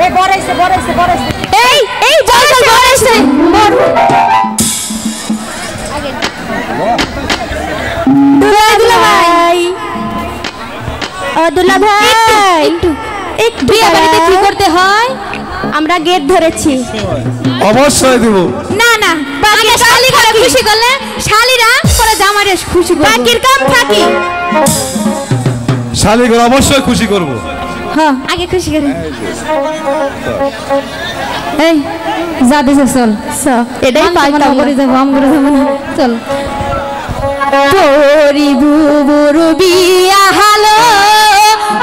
এই বড়াইছে এই চল বড়াইছে আগে দুলা ভাই দুলা ভাই একটু বিয়ে বাড়িতে কি করতে হয় আমরা গেট ধরেছি অবশ্যই দেব না না বাকি শালি করে খুশি করলে শালিরা পরে জামাইরে খুশি করব বাকির কাম থাকি শালি করে অবশ্যই খুশি করব হ্যাঁ আগে খুশি করে এই যা দিছে চল এটাই পাইতাম করে যাব আমরা যাব না চল তোরি বুবুর বিয়া হলো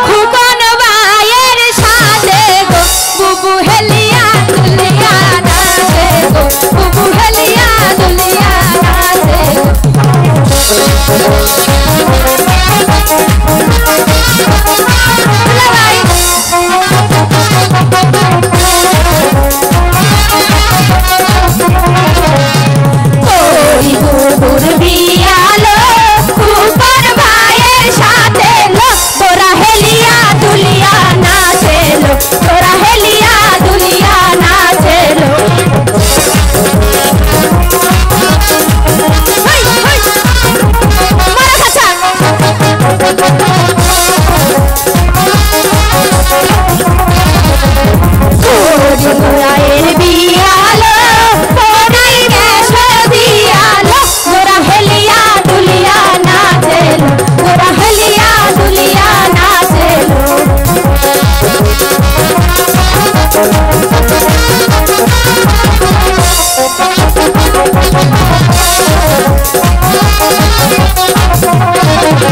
খুকন ভাইয়ের সাথে গো বুবু হেলিয়া দুলিয়া নাচে গো বুবু হেলিয়া দুলিয়া নাচে তোরি বুবুর বিয়া হলো খুকন ভাইয়ের সাথে লো তোরা হেলিয়া দুলিয়া নাচে লো তোরা হেলিয়া দুলিয়া নাচে লো হই হই মারা খাচা তোরি ভাইয়ের বিয়া হলো তোরাই গ্যাস দিয়ালো তোরা হেলিয়া দুলিয়া নাচে লো তোরা হেলিয়া দুলিয়া নাচে লো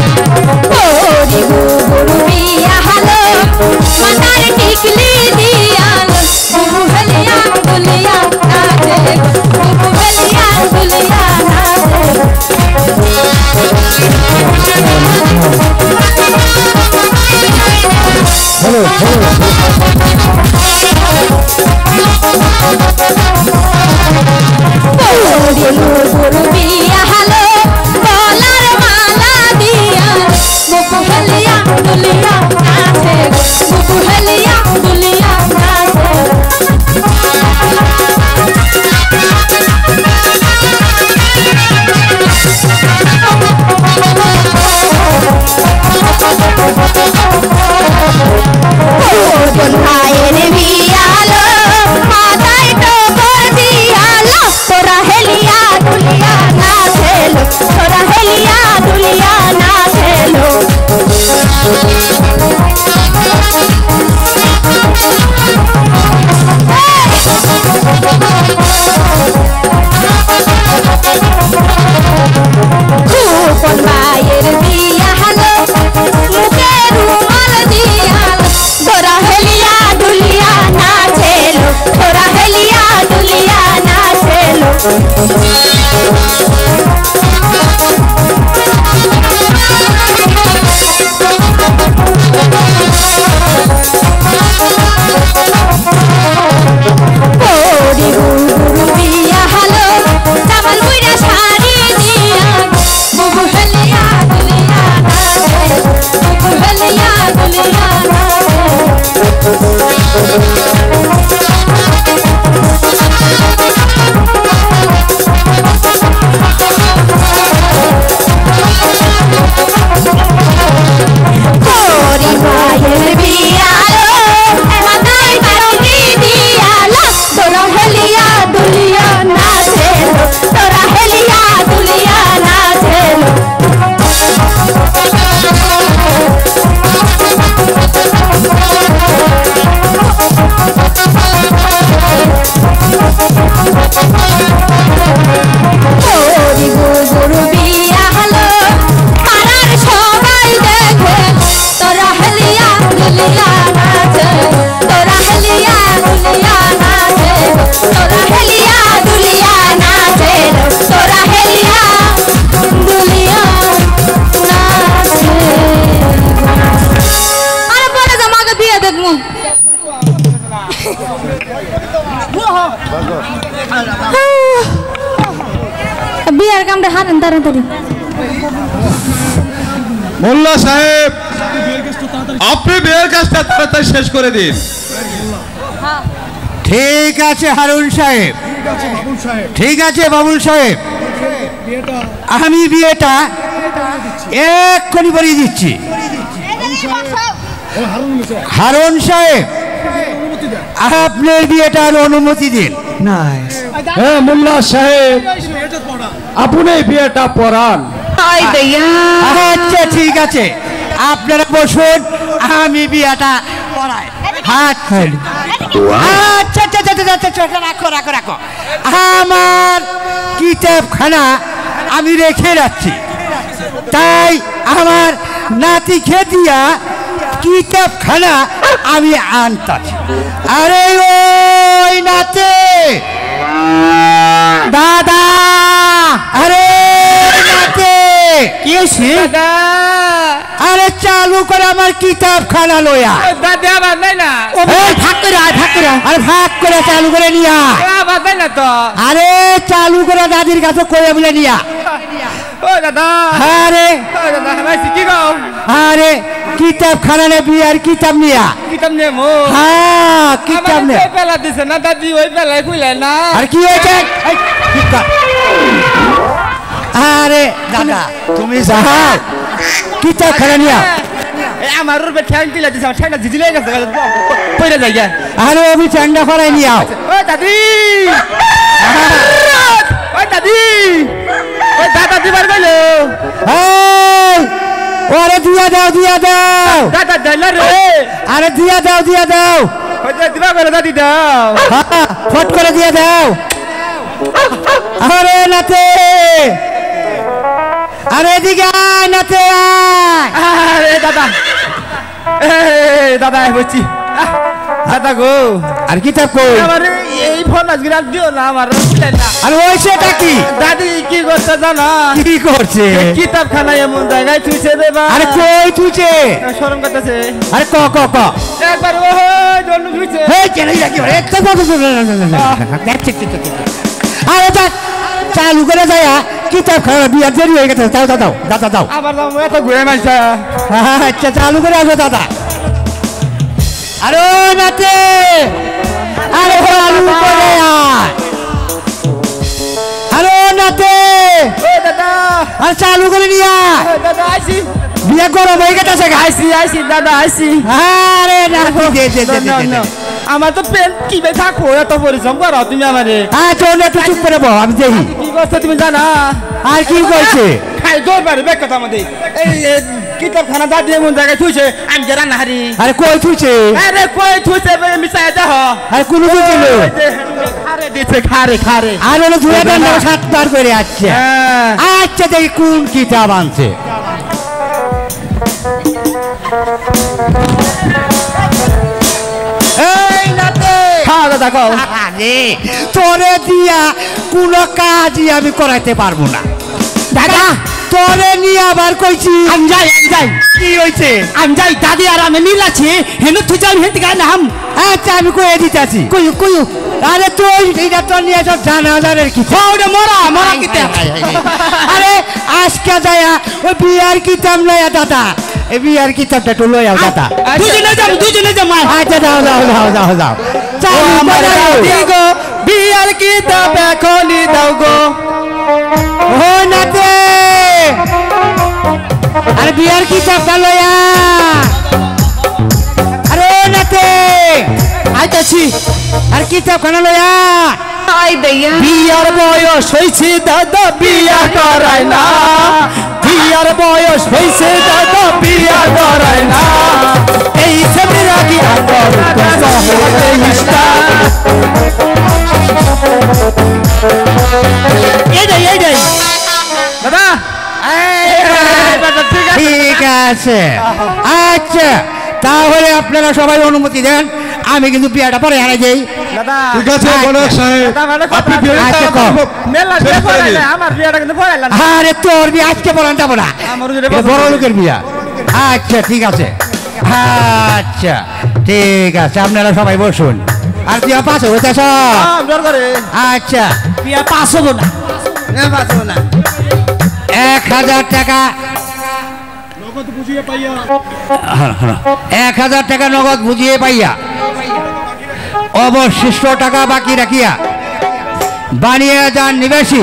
তোরি বুবুর বিয়া হলো মাথার টিকলি দিয়ালো বুবু হেলিয়া দুলিয়া নাচে বুবু হেলিয়া দুলিয়া নাচে তোরি বুবুর বিয়া হলো গলার মালা দিয়ালো বুবু হেলিয়া দুলিয়া নাচে বুবু হেলিয়া দুলিয়া নাচে কোন ভাইয়ের বিয়ালো মাথায় টোপর দিয়ালো তোরা হেলিয়া দুলিয়া নাচেলো তোরা হেলিয়া দুলিয়া নাচেলো কোন ভাইয়ের বিয়া হলো মুখে রুমাল দিয়ালো তোরা হেলিয়া দুলিয়া নাচেলো তোরা হেলিয়া দুলিয়া নাচেলো তোরি বুবুর বিয়া হলো চাবল বুইরা শাড়ি দিয়ালো বুবু হেলিয়া দুলিয়া নাচে বুবু হেলিয়া দুলিয়া তোরি ভাইয়ের বিয়ালো মাথায় পারঙ্গি দিয়ালো তোরা হেলিয়া দুলিয়া নাচেলো তোরা হেলিয়া দুলিয়া নাচেলো তোরি বুবুর বিয়া হলো পাড়ার সবাই দেখে তোরা হেলিয়া দুলিয়া নাচে তোরা হেলিয়া দুলিয়া নাচে তোরা হেলিয়া দুলিয়া নাচে তোরা হেলিয়া দুলিয়া নাচে আরে পরে জামাকে বিয়ে দেখমু বিয়ার কামটা হাতেন তাড়াতাড়ি মোল্লা সাহেব আপনি বিয়ের কাজটা তাড়াতাড়ি শেষ করে দিন। ঠিক আছে হারুন সাহেব, ঠিক আছে বাবুল সাহেব, আমি বিয়েটা এক্ষুনি বলিয়ে দিচ্ছি। হারুন সাহেব, আপনার বিয়েটার অনুমতি দিন। হ্যাঁ মোল্লা সাহেব, আপনি বিয়েটা পড়ান। আচ্ছা ঠিক আছে, আপনারা বসুন, আমি বিয়েটা পড়াই। আচ্ছা আচ্ছা আচ্ছা আচ্ছা, রাখো রাখো রাখো। আমার কিতাবখানা আমি রেখে রাখছি, তাই আমার নাতি খেদিয়া কিতাবখানা আমি আনতাছি। আরে ওই নাতে দাদা, আরে নাতে কি হয়েছে? আরে চালু করে আমার কিতাবখানা লইয়া। দাদি আবার নাই না, ভাগ করে ভাগ করে, আরে ভাগ করে চালু করে নিয়া। আবার নাই না তো। আরে চালু করে দাদির কাছে কয়ে বলে নিয়া। ও দাদা, আরে ও দাদা ভাইছি কি গো? আরে কিতাবখানা নে বিয়ার কিতাব নিয়া। কিতাব নে মো। হ্যাঁ কিতাব নে। আমার পেলা দিছে না দাদি, ওই পেলাই কইলে না। আর কি হয়েছে? আরে দাদা তুমি যাও কিতাবখানা নিয়া। আমার রূপে ঠ্যাং দিলে দিছে, আমার ঠ্যাংটা ঝিঝিলে গেছে, পড়ে যাই গা। আরে আমি চ্যাংটা করাই নিয়াও। ও দাদি, ও দাদি, ও দাদা দিবার গেলো। এই ওরে দিয়া দাও দিয়া দাও। দাদা দিলা রে। আরে দিয়া দাও দিয়া দাও। ওই দিবা গেলো, দাদি দাও। হ্যাঁ ফট করে দিয়া দাও। আরে নাতে, আরে এদিকে আয় নাতে আয়। আরে দাদা, এই দাদা বলছি দাদা গো। আর কিতাব কই? আমার এই ফোন আজকে রাত দিও না, আমার না। আরে ওই সেটা কি? দাদি কি করছে জানা? কি করছে? কিতাবখানা এমন জায়গায় থুইছে রে বা। আরে কই থুইছে? শরম করতেছে। আরে ক ক ক একবার ও জন্য থুইছে। এই কেন রাখি রে? একটা কথা শুনে দেখছি। আরে যা চালু করে যায় কিতাবখানা বিয়ার দেরি হয়ে গেছে। দাও দাও দাও দাদা দাও। আবার দাও এত ঘুরে মাইছা। আচ্ছা চালু করে আসো দাদা। আরে নাতে, আরে চালু করে আয়। আরে নাতে, ও দাদা, আরে চালু করে নিয়ে আয়। ও দাদা আইছি। বিয়ে গরম হয়ে গেছে। আইছি আইছি দাদা আইছি। আরে নাতি দে দে দে দে। আমার তো পেন কি বে থাকো, এত পরিশ্রম করো তুমি আমারে। আচ্ছা একটু চুপ করে বল, আমি দেখি কি করছো তুমি জানা? আর কি কইছে। খাই দরবারে বেক কথা আমাদের এই কিতাবখানা দাদি এমন জায়গায় থুইছে, আমি যে রান্না হারি। আরে কই থুইছে? আরে কই থুইছে মিশাই দেহ। আরে কোন থুইছিল? খারে দিছে, খারে খারে। আর হলো ধুয়ে দেন না সাতবার করে। আচ্ছা হ্যাঁ আচ্ছা দেখি কোন কিতাব আনছে। এই নাতে, হ্যাঁ দাদা কও। আরে তোরে দিয়া কোনো কাজই আমি করাইতে পারবো না দাদা। তোরে নিয়ে আবার কইছি আমি যাই কি হইছে? আমি যাই দাদি আর আমি মিলাছি হেন তুই যাই হেন থেকে নাম। আচ্ছা আমি কয়ে দিতেছি। কই কই আরে তুই এটা তোর নিয়ে সব জানাজারের কি? ওটা মরা মরা কিতাব। আরে আজকে যায়া ওই বিয়ার কিতাব লয়া দাদা, এই বিয়ার কিতাবটা একটু লয়া দাদা। দুজনে যাম। আচ্ছা যাও যাও যাও যাও যাও। বিয়ার কিতাব এখনই দাও গো। ও নাতে, আরে বিয়ার কিতাবটা লয়া। আরে ও নাতে আইতাছি। আর কিতাবখানা লয়া। বিয়ার বয়স হয়েছে দাদা, বিয়া করায় না। বিয়ার বয়স হয়েছে দাদা, বিয়া করায় না। এই সেমের আগে দাদা ঠিক আছে। আচ্ছা তাহলে আপনারা সবাই অনুমতি দেন, আমি কিন্তু বিয়াটা পরে হারাই যাই। দাদা ঠিক আছে গণক সাহেব, আপনি বিয়েটা আচ্ছা, কও। মেলা বিয়ে করাইলে আমার বিয়াটা কিন্তু পড়াইলাম। আরে তোর বিয়ে আজকে পড়ান যাবো না, আমার এটা বড় লোকের বিয়া। আচ্ছা ঠিক আছে। আচ্ছা ঠিক আছে, আপনারা সবাই বসুন। আর বিয়া পাস হইতেছ? আচ্ছা বিয়া পাস হবো না, পাস হবো না। 1000 টাকা 1000 টাকা নগদ বুঝিয়ে পাইয়া অবশিষ্ট টাকা বাকি রাখিয়া বানিয়ে যান নিবাসী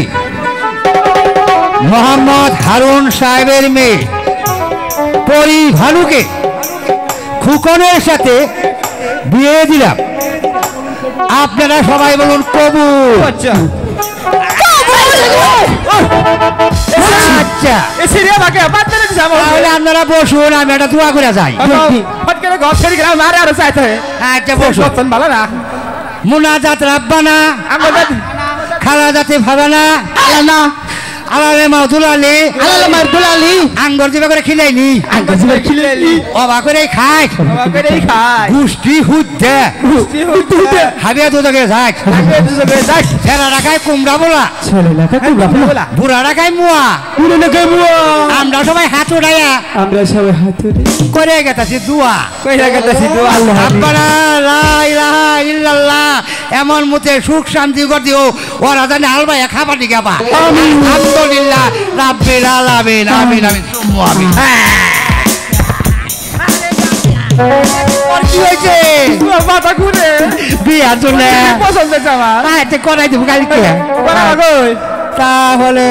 মোহাম্মদ হারুন সাহেবের মেয়ে পরি ভানুকে খুকনের সাথে বিয়ে দিলাম। আপনারা সবাই বলুন কবুল। আচ্ছা তাহলে আপনারা বসুন, আমি একটা দোয়া করে যাই। আচ্ছা বসুন। মুনাজাত রাব্বানা খালা জাতি ভাবানা আলালে মাউদুলালি আঙ্গর জিবা করে খিলাইলি অবা করে খাই গুষ্টি হুদ্দে হাবিয়া দুদকে যাক ছেড়া রাখায় কুমড়া বলা বুড়া রাখায় মুয়া আমরা সবাই হাত উঠাইয়া করে গেতাছি দুয়া রাব্বানা লা ইলাহা ইল্লাল্লাহ এমন মতে সুখ শান্তি করে দিও ওরা জানে আলবাইয়া খাবার দিকে আবার আলহামদুলিল্লাহ রাব্বিল আলামিন আমিন আমিন সুম্মা আমিন। কি হয়েছে মাথা ঘুরে বিয়ার জন্য পছন্দ আমার করাই দেবো কালকে তাহলে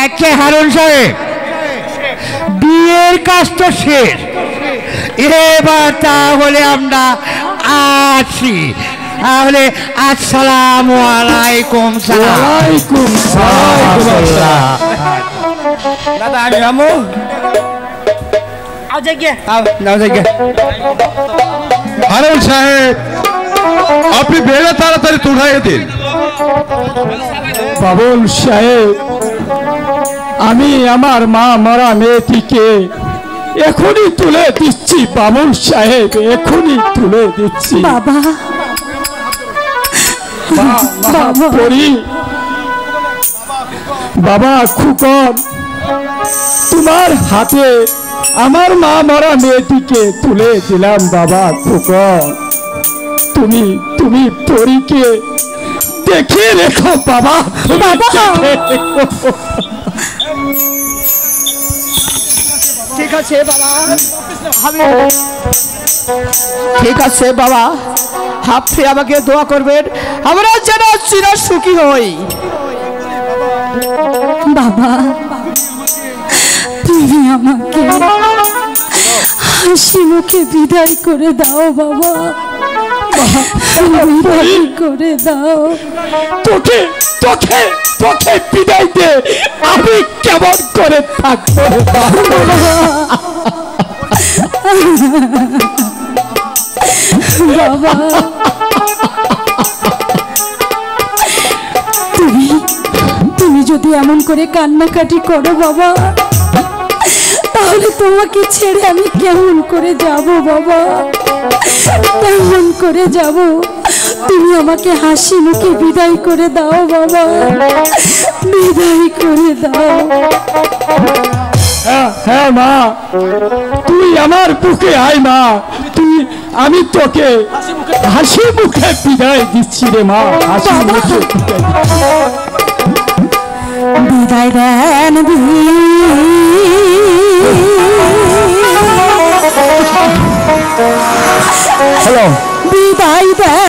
একে হারুন সাহেব বিয়ের কাজ তো শেষ, এবার তাহলে আমরা আছি। তাহলে আসসালামু আলাইকুম। দাদা আমি আমু হারুন সাহেব আপনি বেড়ে তাড়াতাড়ি তুড়াইয়ে দিন। বাবুল সাহেব আমি আমার মা মরা মেয়েটিকে এখনই তুলে দিচ্ছি। বাবুল সাহেব এখনই তুলে দিচ্ছি। বাবা বাবা খুকন তোমার হাতে আমার মা মরা মেয়েটিকে তুলে দিলাম। বাবা খুকন তুমি তুমি পরীকে দেখে রেখো বাবা। ঠিক আছে বাবা, ঠিক আছে বাবা, আপনি আমাকে দোয়া করবেন আমরা যেন চির সুখী হই। বাবা তুমি আমাকে হাসি মুখে বিদায় করে দাও বাবা, বিদায় করে দাও। তোকে তোকে তোকে বিদায় দে আমি কেমন করে থাকবো বাবা। তুমি যদি এমন করে কান্নাকাটি করো বাবা, তাহলে তোমাকে ছেড়ে আমি কেমন করে যাব বাবা, কেমন করে যাব? তুমি আমাকে হাসি মুখে বিদায় করে দাও বাবা, বিদায় করে দাও। হ্যাঁ মা তুই আমার বুকে আয় মা, তুই আমি তোকে হাসি মুখে বিদায় দিচ্ছি রে মা, হাসি মুখে বিদায় দেন। হ্যালো বিদায় দেন।